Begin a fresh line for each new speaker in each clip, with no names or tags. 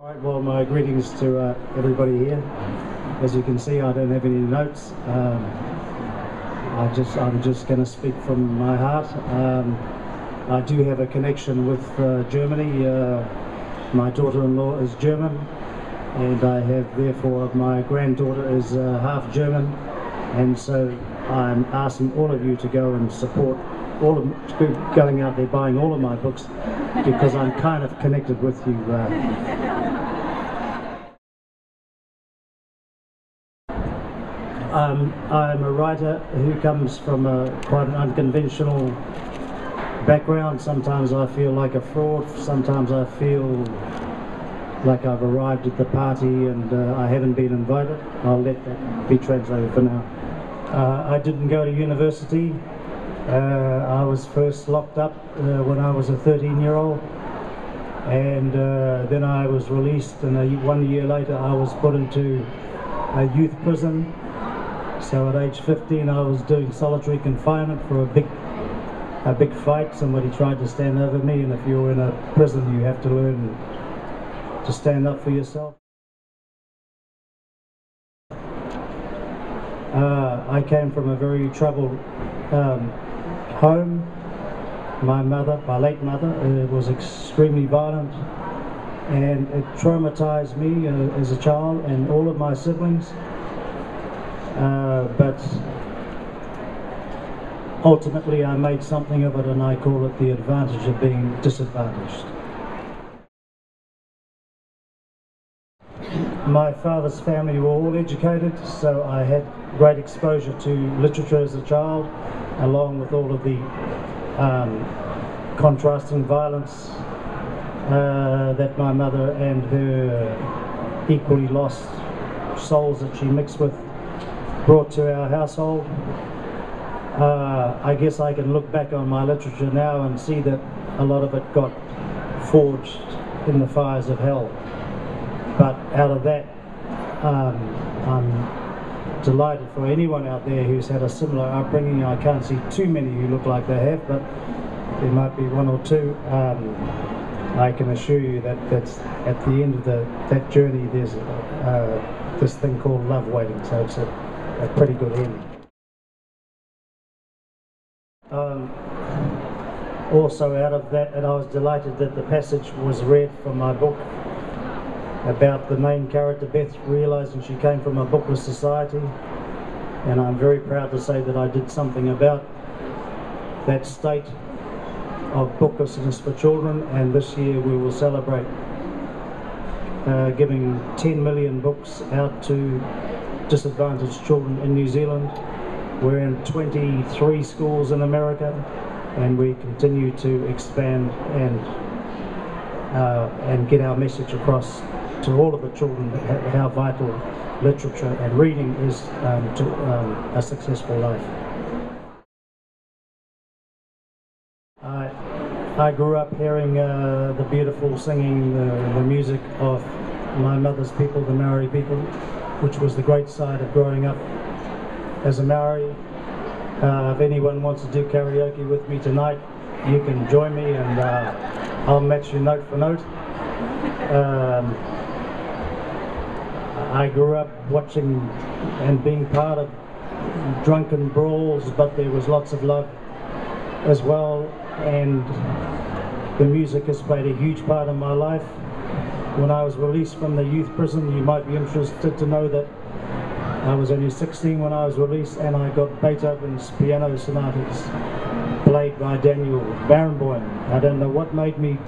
Alright, well, my greetings to everybody here. As you can see, I don't have any notes. I'm just going to speak from my heart. I do have a connection with Germany. My daughter-in-law is German, and I have, therefore, my granddaughter is half German, and so I'm asking all of you to go and support going out there buying all of my books, because I'm kind of connected with you. I'm a writer who comes from quite an unconventional background. Sometimes I feel like a fraud, sometimes I feel like I've arrived at the party and I haven't been invited. I'll let that be translated for now. I didn't go to university. I was first locked up when I was a 13-year-old, and then I was released, and 1 year later I was put into a youth prison. So at age 15 I was doing solitary confinement for a big fight. Somebody tried to stand over me, and if you're in a prison you have to learn to stand up for yourself. I came from a very troubled home. My late mother, was extremely violent, and it traumatized me as a child and all of my siblings. But ultimately I made something of it, and I call it the advantage of being disadvantaged. My father's family were all educated, so I had great exposure to literature as a child, along with all of the contrasting violence that my mother and her equally lost souls that she mixed with brought to our household. I guess I can look back on my literature now and see that a lot of it got forged in the fires of hell. But out of that, I'm delighted for anyone out there who's had a similar upbringing. I can't see too many who look like they have, but there might be one or two. I can assure you that at the end of that journey there's this thing called love waiting, so it's a pretty good ending. Also out of that, and I was delighted that the passage was read from my book about the main character, Beth, realising she came from a bookless society, and I'm very proud to say that I did something about that state of booklessness for children, and this year we will celebrate giving 10 million books out to disadvantaged children in New Zealand. We're in 23 schools in America, and we continue to expand and get our message across to all of the children how vital literature and reading is to a successful life. I grew up hearing the beautiful singing, the music of my mother's people, the Maori people, which was the great side of growing up as a Maori. If anyone wants to do karaoke with me tonight, you can join me, and I'll match you note for note. I grew up watching and being part of drunken brawls, but there was lots of love as well, and the music has played a huge part in my life. When I was released from the youth prison, you might be interested to know that I was only 16 when I was released, and I got Beethoven's piano sonatas played by Daniel Barenboim. I don't know what made me,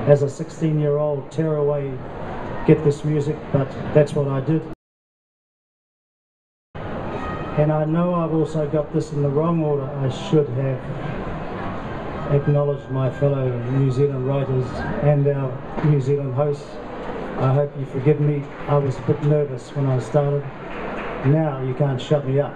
as a 16-year-old, tear away, get this music, but that's what I did. And I know I've also got this in the wrong order. I should have acknowledged my fellow New Zealand writers and our New Zealand hosts. I hope you forgive me. I was a bit nervous when I started. Now you can't shut me up.